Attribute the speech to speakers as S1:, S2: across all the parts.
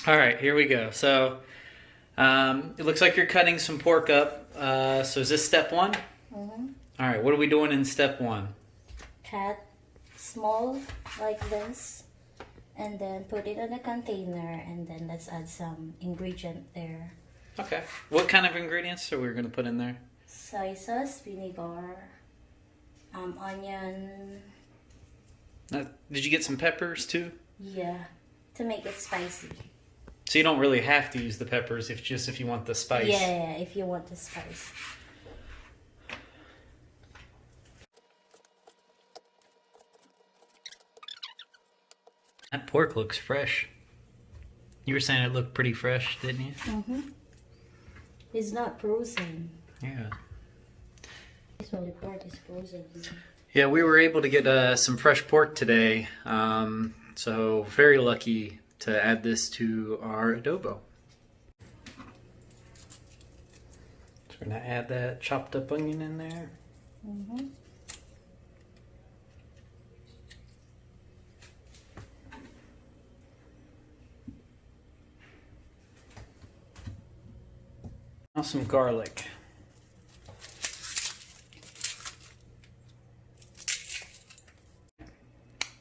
S1: All right, here we go. So it looks like you're cutting some pork up. So is this step one?
S2: Mm-hmm.
S1: All right, what are we doing in step one?
S2: Cut small like this, and then put it in a container, and then let's add some ingredient there.
S1: Okay. What kind of ingredients are we going to put in there?
S2: Soy sauce, vinegar, onion.
S1: Did you get some peppers too?
S2: Yeah, to make it spicy.
S1: So you don't really have to use the peppers if you want the spice.
S2: Yeah, if you want the spice.
S1: That pork looks fresh. You were saying it looked pretty fresh, didn't you?
S2: Mm-hmm. It's not frozen.
S1: Yeah.
S2: This one, the pork is frozen.
S1: Yeah, we were able to get some fresh pork today. So very lucky to add this to our adobo. So we're gonna add that chopped up onion in there.
S2: Mm-hmm.
S1: Now some garlic.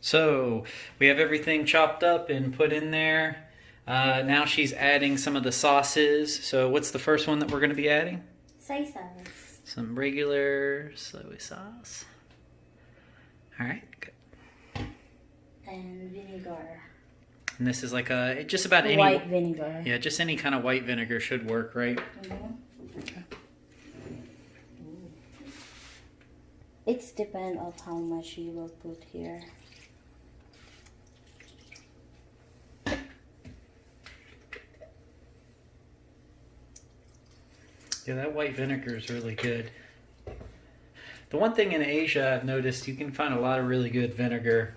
S1: So we have everything chopped up and put in there. Now she's adding some of the sauces. So what's the first one that we're going to be adding?
S2: Soy sauce.
S1: Some regular soy sauce. All right, good.
S2: And vinegar.
S1: And this is like just about any
S2: white vinegar.
S1: Yeah, just any kind of white vinegar should work, right?
S2: Mm-hmm.
S1: Okay.
S2: It's depend on how much you will put here.
S1: Yeah, that white vinegar is really good. The one thing in Asia I've noticed, you can find a lot of really good vinegar.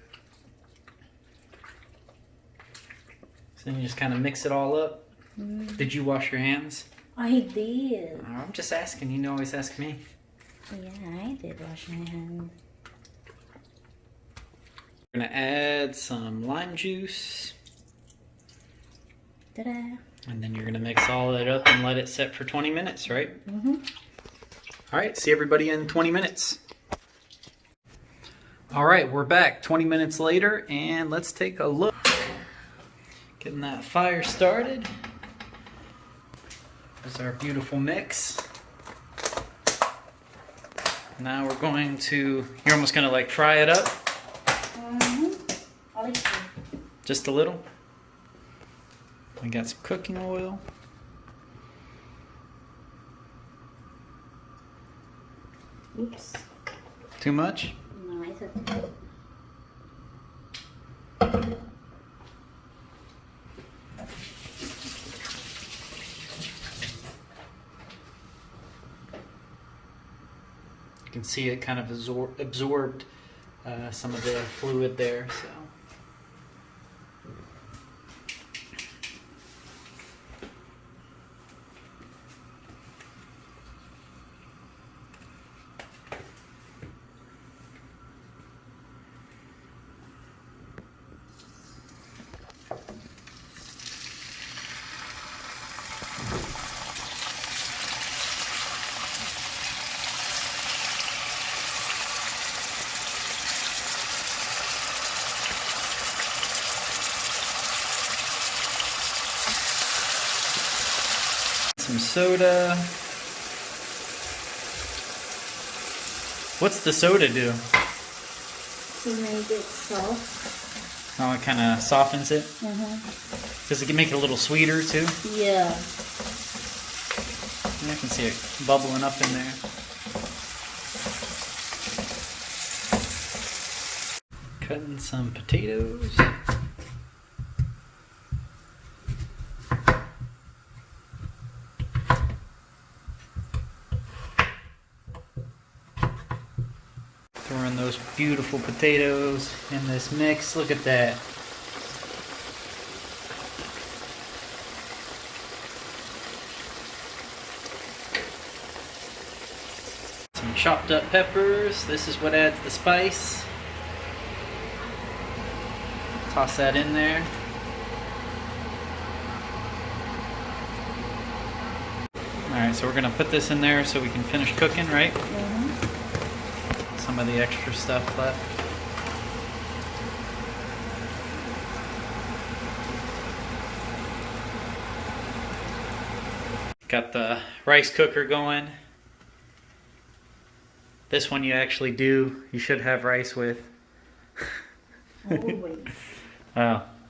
S1: So then you just kind of mix it all up.
S2: Mm.
S1: Did you wash your hands?
S2: I did.
S1: I'm just asking. You always ask me.
S2: Yeah, I did wash my hand.
S1: We're going to add some lime juice.
S2: Ta-da!
S1: And then you're going to mix all of it up and let it set for 20 minutes, right?
S2: Mm-hmm.
S1: All right, see everybody in 20 minutes. All right, we're back 20 minutes later, and let's take a look. Getting that fire started. There's our beautiful mix. Now we're going to, you're almost going to like fry it up.
S2: Mm-hmm. A little.
S1: Just a little. We got some cooking oil.
S2: Oops.
S1: Too much?
S2: No, it's okay.
S1: You can see it kind of absorbed some of the fluid there. So. Some soda. What's the soda do?
S2: To make it soft.
S1: Oh, it kind of softens it.
S2: Mm-hmm.
S1: Does it make it a little sweeter too?
S2: Yeah.
S1: And I can see it bubbling up in there. Cutting some potatoes. Throwing those beautiful potatoes in this mix. Look at that. Some chopped up peppers. This is what adds the spice. Toss that in there. Alright, so we're going to put this in there so we can finish cooking, right?
S2: Mm-hmm.
S1: Some of the extra stuff left. Got the rice cooker going. This one you should have rice with.
S2: Always.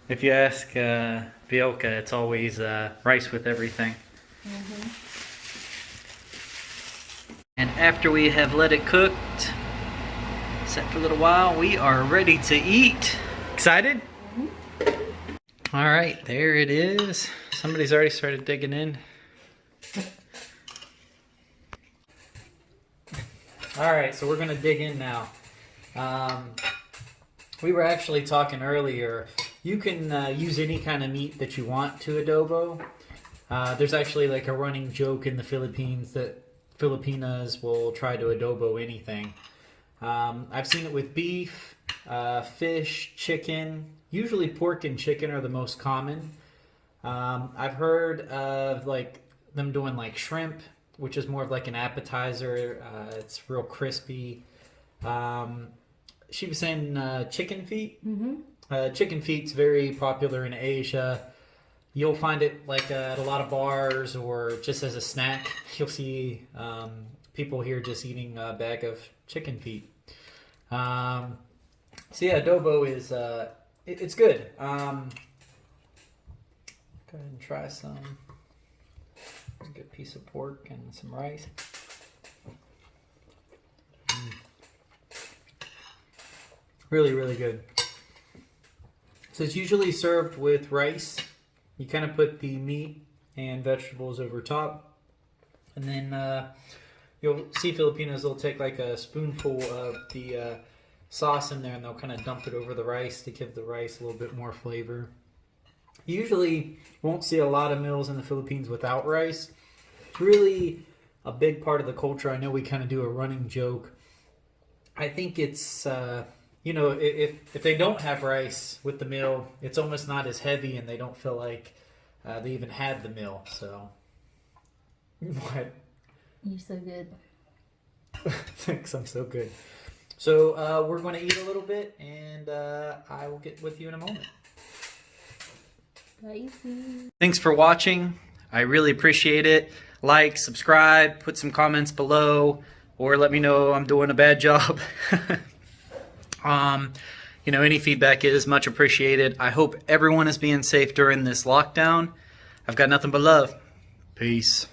S1: If you ask Bielka, it's always rice with everything.
S2: Mm-hmm.
S1: And after we have let it cooked, set for a little while, we are ready to eat. Excited? Mm-hmm. All right, there it is. Somebody's already started digging in. All right, so we're gonna dig in now. We were actually talking earlier. You can use any kind of meat that you want to adobo. There's actually like a running joke in the Philippines that Filipinas will try to adobo anything. I've seen it with beef, fish, chicken. Usually pork and chicken are the most common. I've heard of like them doing like shrimp, which is more of like an appetizer. It's real crispy. She was saying chicken feet. Mm-hmm. Chicken feet's very popular in Asia. You'll find it like at a lot of bars or just as a snack. You'll see people here just eating a bag of chicken feet. So yeah, adobo is it's good. Go ahead and try some. A good piece of pork and some rice. Really, really good. So it's usually served with rice. You kind of put the meat and vegetables over top. And then you'll see Filipinos, they'll take like a spoonful of the sauce in there and they'll kind of dump it over the rice to give the rice a little bit more flavor. You usually won't see a lot of meals in the Philippines without rice. It's really a big part of the culture. I know we kind of do a running joke. I think it's, if they don't have rice with the meal, it's almost not as heavy and they don't feel like they even had the meal. So, what?
S2: You're so good.
S1: Thanks, I'm so good. So we're going to eat a little bit and I will get with you in a moment. Thanks for watching. I really appreciate it. Like, subscribe, put some comments below, or let me know I'm doing a bad job. Any feedback is much appreciated. I hope everyone is being safe during this lockdown. I've got nothing but love. Peace.